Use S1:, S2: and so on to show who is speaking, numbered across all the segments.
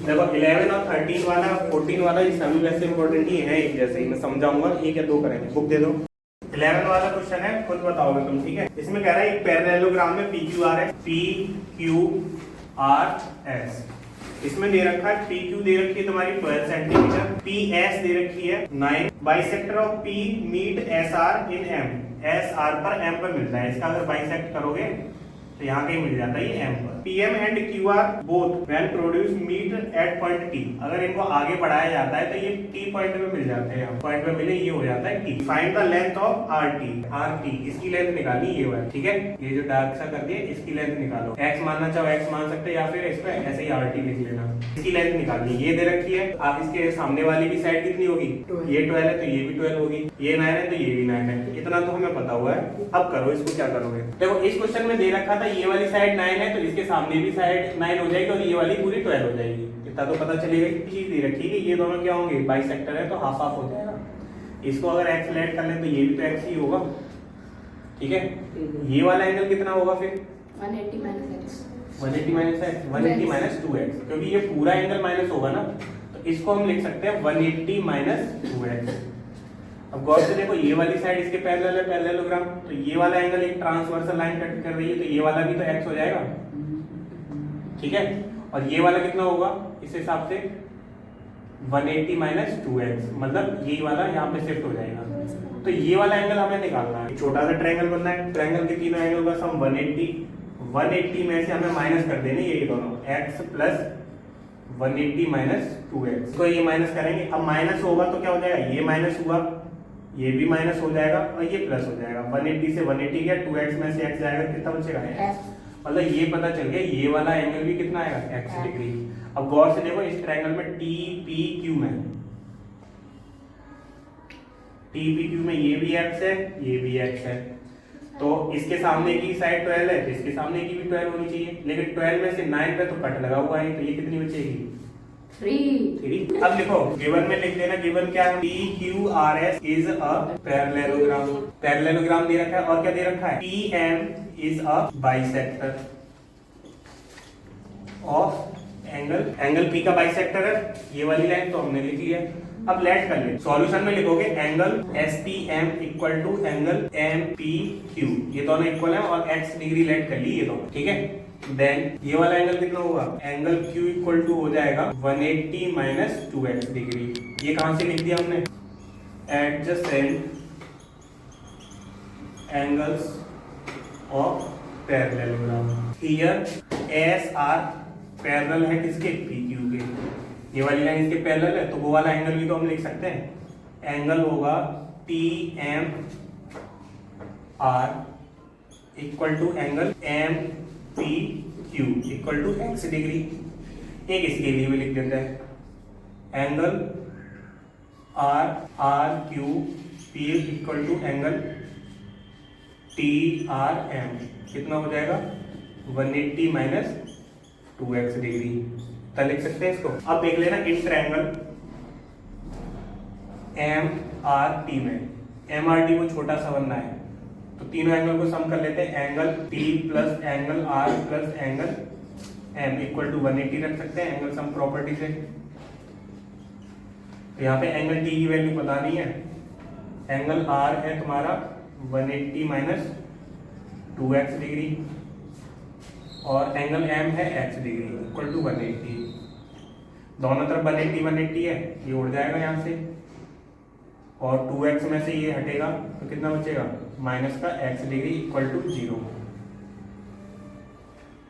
S1: देखो 11 और 13 वाला 14 वाला ये सभी वैसे इंपॉर्टेंट ही है एक जैसे ही, मैं समझाऊंगा एक या दो करेंगे। बुक दे दो। 11 वाला क्वेश्चन है, खुद बताओगे तुम, ठीक है। इसमें कह रहा है एक पैरेललोग्राम में PQR है, PQRS। इसमें दे रखा है PQ दे रखी है तुम्हारी 12 सेंटीमीटर, PS दे रखी है 9। Bisector of P meet SR in M। SR पर M पर मिलता है, इसका अगर बाइसेक्ट करोगे तो यहाँ कहीं मिल जाता है ये M पर। PM and QR both when produce meet at point T। अगर इनको आगे बढ़ाया जाता है तो ये T पॉइंट पे मिल जाते हैं, पॉइंट पे मिले ये हो जाता है T। Find the length of RT, इसकी लेंथ निकालनी ये वाली, ठीक है। ये जो डार्क सा कर दिया इसकी लेंथ निकालो। X मानना चाहो X मान सकते या फिर इस पे ऐसे ही RT लिख लेना। इसकी लेंथ निकालनी ये दे रखी है। आप इसके सामने वाली की साइड कितनी होगी, ये 12 है तो ये भी 12 होगी, ये 9 है तो ये भी 9 है। इतना तो हमें पता हुआ है। अब करो इसको, क्या करोगे। देखो इस क्वेश्चन में दे रखा था ये वाली साइड 9 है तो इसके सामने भी साइड 9 हो जाएगी और ये वाली पूरी 12 हो जाएगी। इतना तो पता चलेगा। एक चीज दे रखी है कि ये दोनों क्या होंगे, बाइसेक्टर है तो हाफ हाफ हो जाएगा। इसको अगर x लेट कर ले तो ये भी तो x ही होगा, ठीक है। ये वाला एंगल कितना होगा फिर
S2: 180 minus x,
S1: 180 minus x, 180 minus 2x, क्योंकि ये पूरा एंगल माइनस होगा ना, तो इसको हम लिख सकते हैं 180 माइनस 2x। अब गौर से देखो ये वाली साइड इसके पैरेलल है, पैरेललोग्राम, तो ये वाला एंगल एक ट्रांसवर्सल लाइन कट कर रही है तो ये वाला भी तो x हो जाएगा, ठीक है। और ये वाला कितना होगा इस हिसाब से 180 माइनस 2x, मतलब ये वाला यहाँ पे शिफ्ट हो जाएगा। तो ये वाला एंगल हमें निकालना है। छोटा सा ट्रायंगल बनना है, ट्रायंगल के तीनों एंगल का सम 180 में से हमें माइनस कर देने ये दोनों, x प्लस 180 माइनस 2x। तो ये माइनस करेंगे, अब माइनस होगा तो क्या हो जाएगा, ये माइनस हुआ, ये भी माइनस हो जाएगा और ये प्लस हो जाएगा। 180 से 180 गया, 2x में से x जाएगा, कितना बचेगा x। मतलब ये पता चल गया ये वाला एंगल भी कितना आएगा, x डिग्री। अब गौर से देखो इस ट्रायंगल में TPQ में, TPQ में ये भी x है, ये भी x है, तो इसके सामने की साइड 12 है तो इसके सामने की भी 12 होनी चाहिए, लेकिन 12 में से 9 पे तो कट लगा हुआ है, तो ये कितनी बचेगी 3। अब लिखो गिवन में लिख देना, गिवन क्या है, PQRS is a parallelogram. Parallelogram दे रखा है और क्या दे रखा है, PM is a bisector of angle P का बाइसेक्टर है, ये वाली लाइन तो हमने लिख ली है। अब लेट कर ले, सॉल्यूशन में लिखोगे angle SPM equal to angle MPQ, ये दोनों इक्वल है और x डिग्री लेट कर ली ये दोनों, ठीक है। देन ये वाला एंगल कितना होगा, एंगल Q इक्वल टू हो जाएगा 180 माइनस 2x डिग्री। ये कहां से लिख दिया हमने, adjacent angles of parallelogram. Here SR parallel है किसके, PQ के। ये वाली लाइन इसके पैरेलल है तो वो वाला एंगल भी तो हम लिख सकते हैं, एंगल होगा TMR equal to angle MPQ equal to x degree. एक इसके लिए भी लिख देते हैं, angle RRQP equal to angle TRM, कितना हो जाएगा 180 माइनस 2x डिग्री, तो लिख सकते हैं इसको। अब देख लेना इन ट्रायंगल MRT में, MRT को छोटा सा बनना है तो तीनों एंगल को सम कर लेते हैं, angle T plus angle R plus angle M equal to 180 रख सकते हैं एंगल सम प्रॉपर्टी से। तो यहाँ पे एंगल T की वैल्यू पता नहीं है, एंगल R है तुम्हारा 180 माइनस 2x डिग्री और एंगल M है x डिग्री इक्वल टू 180। दोनों तरफ 180 है, ये उड़ जाएगा यहाँ से और 2x में से ये हटेगा तो कितना बचेगा, माइनस का x डिग्री इक्वल टू 0।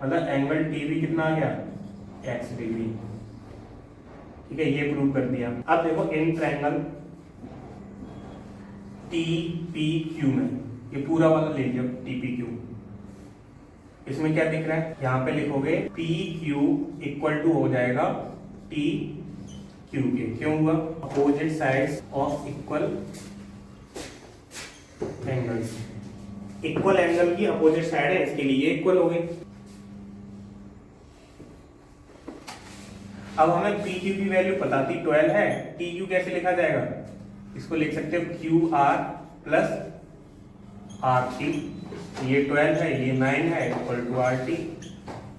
S1: मतलब एंगल T भी कितना आ गया, x डिग्री, ठीक है। ये प्रूव कर दिया। अब देखो इन ट्रायंगल TPQ में, ये पूरा वाला ले लिया TPQ, इसमें क्या दिख रहा है, यहाँ पे लिखोगे PQ इक्वल टू हो जाएगा TQ के। क्यों हुआ, opposite sides of equal angles, equal angle की अपोजिट साइड है, इसके लिए इक्वल हो गई। अब हमें PQ की वैल्यू पता थी 12 है, TQ कैसे लिखा जाएगा, इसको लिख सकते हो QR प्लस RT, ये 12 है ये 9 है इक्वल टू RT,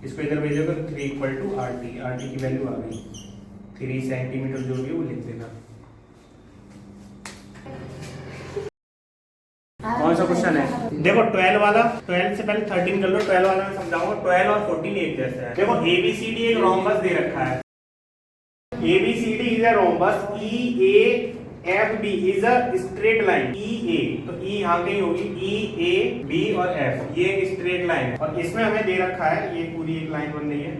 S1: इसको इधर भेजोगे तो 3 इक्वल टू आर टी की वैल्यू आ गई 3 सेंटीमीटर जो भी है वो लिख देना। कौन सा क्वेश्चन है? देखो 12 वाला, 12 से पहले 13 कर लो, 12 वाला मैं समझाऊंगा। 12 और 14 एक जैसा है। देखो ABCD एक रोम्बस दे रखा है। ABCD is a rhombus, EAFB is a straight line. EA तो E यहाँ कहीं होगी, EAB और F ये एक स्ट्रेट लाइन है और इसमें हमें दे रखा है ये पूरी एक लाइन बन रही है।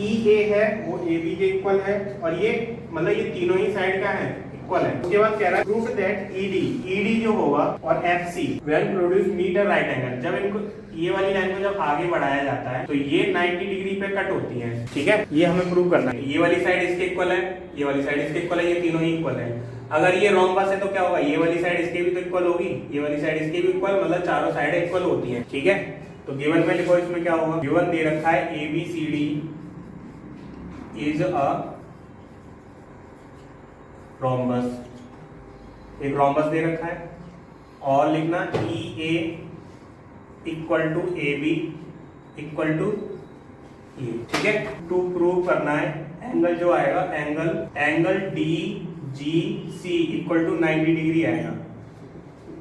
S1: EA है वो AB के इक्वल है और ये मतलब ये तीनों ही साइड का है इक्वल है। उसके बाद कह रहा है प्रूफ दैट ED जो होगा और FC when produce meet a right angle, जब इनको ये वाली लाइन को जब आगे बढ़ाया जाता है तो ये 90 डिग्री पे कट होती है। ठीक है, ये हमें प्रूव करना है। ये वाली साइड इसके इक्वल है, ये वाली साइड इसके इक्वल है, ये तीनों ही इक्वल है। अगर ये रोम्बस है तो क्या होगा, ये वाली साइड इसके भी तो इक्वल होगी, ये वाली साइड इसके भी इक्वल, मतलब चारों साइड इक्वल होती है। ठीक है, तो गिवन में लिखो इसमें क्या होगा, गिवन दे रखा है ABCD इज अ रोम्बस, एक रोम्बस दे रखा है और लिखना EA equal to AB equal to E। ठीक है, टू प्रूव करना है एंगल जो आएगा angle DGC equal to 90 degree आएगा।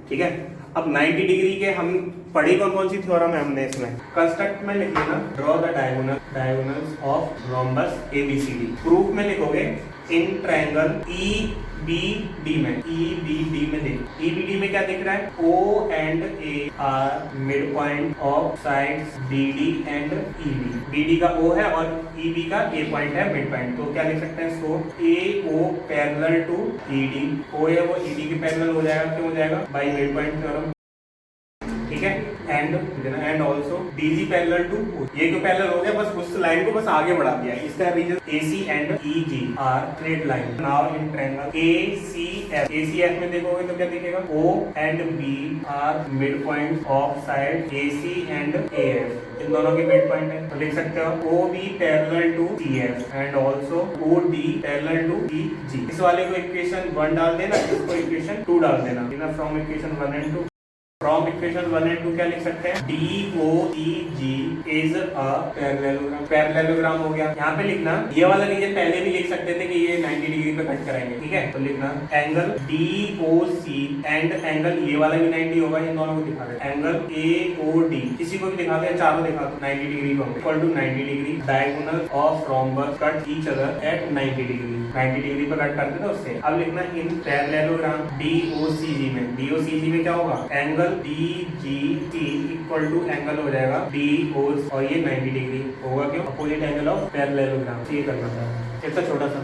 S1: ठीक है, अब 90 डिग्री के हम पढ़ी कौन सी थ्योरम है हमने इसमें, कंस्ट्रक्ट में लिख लेना draw the diagonals of rhombus ABCD। Proof में लिखोगे इन ट्रायंगल EBD में देख, EBD में क्या दिख रहा है, O and A are mid point of sides BD and EB। BD का O है और EB का A पॉइंट है मिड पॉइंट, तो क्या लिख सकते हैं, so AO parallel to ED, O है वो ED के पैरेलल हो जाएगा, क्यों हो जाएगा, बाय मिड पॉइंट थ्योरम। ठीक है, and also DG parallel to, ये क्यों पैरेलल हो गया, बस उस लाइन को बस आगे बढ़ा दिया। इसका reason AC and EG are straight line. Now in triangle ACF में देखोगे तो क्या दिखेगा, O and B are mid point of side AC and AF, इन दोनों के मिड पॉइंट है, तो लिख सकते हो OB parallel to CF and also OD parallel to EG। इस वाले को इक्वेशन 1 डाल देना, इसको इक्वेशन 2 डाल देना। From equation 1 and 2, from equation 1 and 2 क्या लिख सकते हैं, DOEG इज अ पैरेललोग्राम हो गया। यहाँ पे लिखना, ये वाला रीजन पहले भी लिख सकते थे कि ये 90 डिग्री पे कट कराएंगे। ठीक है, तो लिखना एंगल DOC एंड एंगल ये वाला भी 90 होगा, इन दोनों को दिखा दे, एंगल AOD किसी को भी दिखा दे, चारों दिखा दो 90 डिग्री को equal to 90 degree. Diagonal of rhombus cut each other at 90 degree, 90 degree पे कट करते थे उससे। अब लिखना इन पैरेललोग्राम DOCG में क्या होगा, angle DGT equal to angle हो जाएगा DO और ये 90 डिग्री होगा, क्यों, अपोजिट एंगल ऑफ पैरेललोग्राम। ये करना था, इतना छोटा सा।